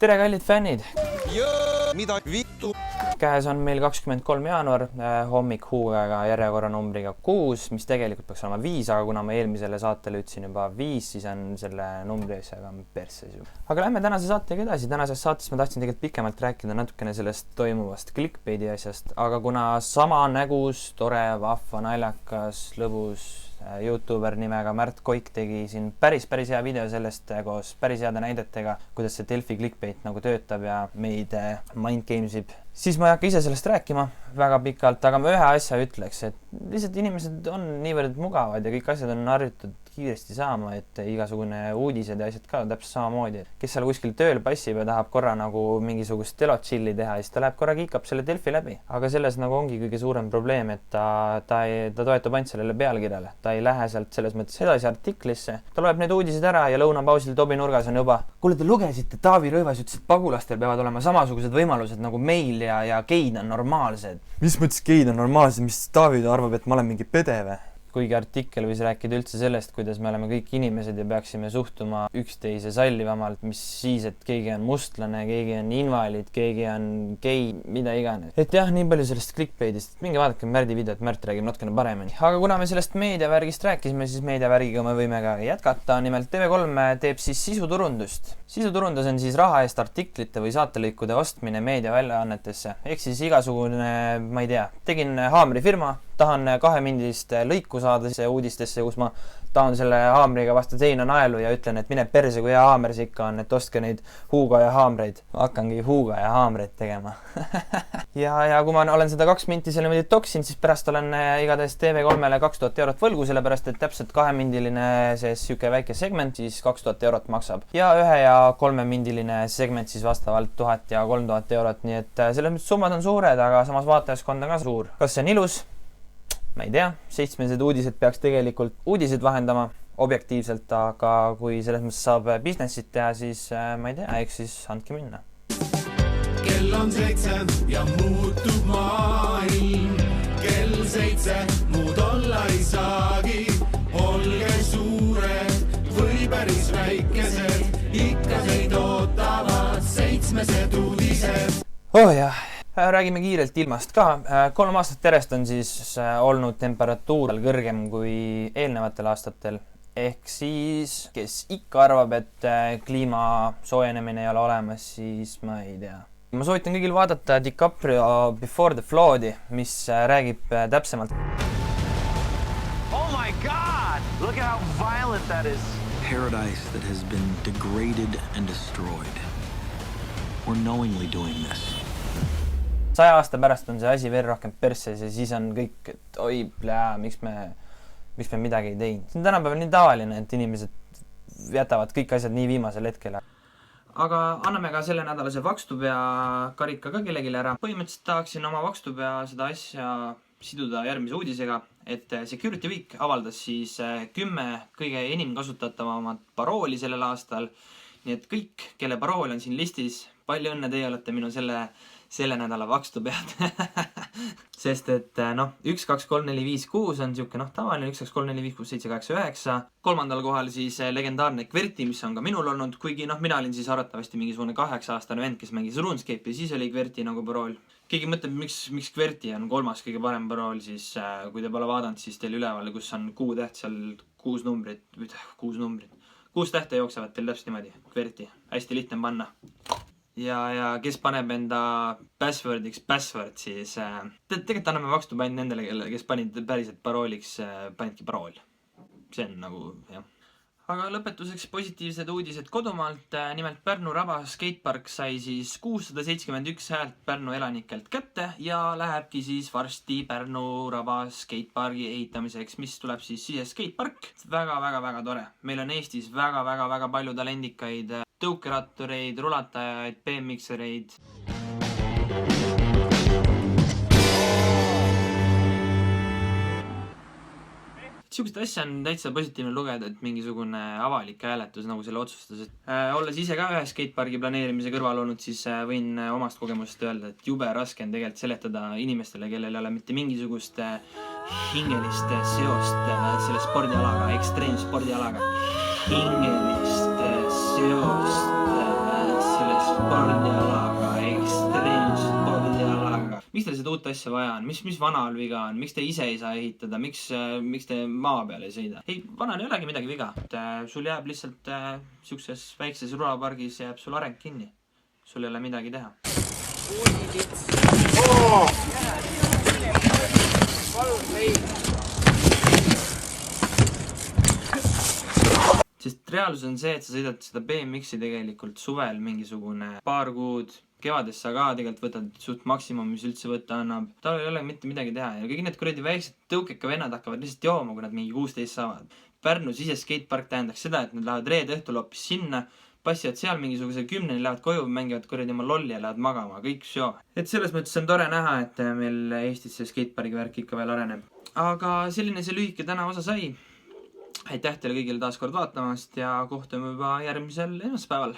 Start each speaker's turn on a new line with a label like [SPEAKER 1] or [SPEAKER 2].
[SPEAKER 1] Tere kallid fännid!
[SPEAKER 2] Mida vittu?
[SPEAKER 1] Käes on meil 23. jaanuar, hommik huuega järjekorranumbriga 6, mis tegelikult peaks olema 5, aga kuna ma eelmisele saatele ütlesin juba 5, siis on selle numbri asjaga persses ju. Aga lähme tänase saatega edasi. Tänases saates ma tahtsin tegelikult pikemalt rääkida natukene sellest toimuvast clickbaiti asjast, aga kuna sama nägus, tore, vahva, naljakas, lõbus YouTuber nimega Märt Koik tegi siin päris hea video sellest koos päris heade näidetega, kuidas see Delfi clickbait nagu töötab ja meid mindgamesib, siis ma ei hakka ise sellest rääkima väga pikalt, aga ma ühe asja ütleks, et lihtsalt inimesed on niivõrd mugavad ja kõik asjad on harjutud kiiresti saama, et igasugune uudised ja asjad ka täpselt samamoodi. Kes seal kuskil tööl passib ja tahab korra nagu mingisugust telotšilli teha, siis ta läheb korra kiikab selle Delfi läbi. Aga selles nagu ongi kõige suurem probleem, et ta toetub ainult sellele pealkirjale. Ta ei lähe sealt selles mõttes edasi artiklisse. Ta loeb need uudised ära ja lõunapausil tobinurgas on juba. Kuule, te lugesite, Taavi Rõivas ütles, et pagulastel peavad olema samasugused võimalused nagu meil ja geid on normaalsed. Mis mõttes geid on normaalsed? Mis Taavi arvab, et ma olen mingi pede või? Kuigi artikkel võis rääkida üldse sellest, kuidas me oleme kõik inimesed ja peaksime suhtuma üksteise sallivamalt, mis siis, et keegi on mustlane, keegi on invalid, keegi on gei, mida iganes. Et jah, nii palju sellest clickbaitist. Minge vaadake Märdi videot, Märt räägib natukene paremini. Aga kuna me sellest meediavärgist rääkisime, siis meediavärgiga me võime ka jätkata. Nimelt TV3 teeb siis sisuturundust. Sisuturundus on siis raha eest artiklite või saatelõikude ostmine meediaväljaannetesse. Ehk siis igasugune, ma ei tea, tegin haamrifirma, tahan 2-mindist lõiku saada uudistesse, kus ma tahan selle haamriga vastu seina naelu ja ütlen, et mine perse, kui hea haamer see ikka on, et ostke neid huuga ja haamreid. Hakkangi huuga ja haamreid tegema. ja kui ma olen seda 2 minti selle mõni toksin, siis pärast olen igatahes TV3-le 2000 eurot võlgu, sellepärast et täpselt 2-mindiline see siuke väike segment siis 2000 eurot maksab. Ja 1- ja 3-mindiline segment siis vastavalt 1000 ja 3000 eurot, nii et selles mõttes summad on suured, aga samas vaatajaskond on ka suur. Kas see on ilus? Ma ei tea, 7-sed uudised peaks tegelikult uudised vahendama objektiivselt, aga kui selles mõttes saab businessit teha, siis ma ei tea, eks siis andke minna.
[SPEAKER 3] Kell on 7 ja muutub maailm. Kell 7 muud olla ei saagi. Olge suured või päris väikesed. Ikka teid ootavad 7-sed uudised.
[SPEAKER 1] Oh jah. Räägime kiirelt ilmast ka. 3 aastat järjest on siis olnud temperatuur kõrgem kui eelnevatel aastatel. Ehk siis, kes ikka arvab, et kliima soojenemine ei ole olemas, siis ma ei tea. Ma soovitan kõigil vaadata DiCaprio Before the Floodi, mis räägib täpsemalt.
[SPEAKER 4] Oh my God! Look at how violent that is.
[SPEAKER 5] Paradise that has been degraded and destroyed. We're knowingly doing this.
[SPEAKER 1] 100 aasta pärast on see asi veel rohkem perses ja siis on kõik, et oi, miks me midagi ei teinud. See on tänapäeval nii tavaline, et inimesed jätavad kõik asjad nii viimasel hetkel. Aga anname ka selle nädalase vakstupea karika ka kellelegi ära. Põhimõtteliselt tahaksin oma vakstupea seda asja siduda järgmise uudisega, et Security Week avaldas siis 10 kõige enim kasutatavamat parooli sellel aastal. Nii et kõik, kelle parool on siin listis, palju õnne, teie olete minu selle nädala vakstupead. Sest et 1, 2, 3, 4, 5, 6 on siuke tavaline 1, 2, 3, 4, 5, 6, 7, 8, 9. 3. kohal siis legendaarne Kverti, mis on ka minul olnud, kuigi mina olin siis arvatavasti mingisugune 8-aastane vend, kes mängis RuneScape'i, siis oli Kverti nagu parool. Keegi mõtleb, miks Kverti on 3. kõige parem parool, siis kui te pole vaadanud, siis teil üleval, kus on 6 täht, seal 6 numbrit. 6 tähte jooksevad teil täpselt niimoodi. Kverti. Hästi lihtne panna. Ja kes paneb enda passwordiks password, siis tegelikult anname vakstu ainult nendele, kes panid päriselt parooliks, panidki parool. See on nagu, jah. Aga lõpetuseks positiivsed uudised kodumaalt. Nimelt Pärnu Raba skatepark sai siis 671 häält Pärnu elanikelt kätte ja lähebki siis varsti Pärnu Raba skatepargi ehitamiseks, mis tuleb siis skatepark. Väga tore. Meil on Eestis väga palju talendikaid tõukerattoreid, rulatajaid, BMX-ereid. Siukest asja on täitsa positiivne lugeda, et mingisugune avalik hääletus nagu selle otsustas. Olles ise ka ühe skatepargi planeerimise kõrval olnud, siis võin omast kogemust öelda, et jube raske on tegelikult seletada inimestele, kellel ei ole mitte mingisugust hingelist seost selle spordialaga, ekstreemspordialaga. Hingelist seost selle miks teil seda uut asja vaja on, mis vanal viga on, miks te ise ei saa ehitada, miks te maa peal ei sõida? Ei, vanal ei olegi midagi viga. Sul jääb lihtsalt siukses väikses rulapargis jääb sul areng kinni. Sul ei ole midagi teha. Sest reaalsus on see, et sa sõidad seda BMX-i tegelikult suvel mingisugune paar kuud, kevades sa ka tegelikult võtad suht maksimum, mis üldse võtta annab. Tal ei ole mitte midagi teha ja kõik need kuradi väiksed tõukeka vennad hakkavad lihtsalt jooma, kui nad mingi 16 saavad. Pärnus ise skatepark tähendaks seda, et nad lähevad reede õhtul hoopis sinna, passivad seal mingisuguse 10, lähevad koju, mängivad kuradi oma lolli ja lähevad magama, kõik sjo. Et selles mõttes on tore näha, et meil Eestis see skatepargi värk ikka veel areneb. Aga selline see lühike täna osa sai. Aitäh teile kõigile taas kord vaatamast ja kohtume juba järgmisel esmaspäeval.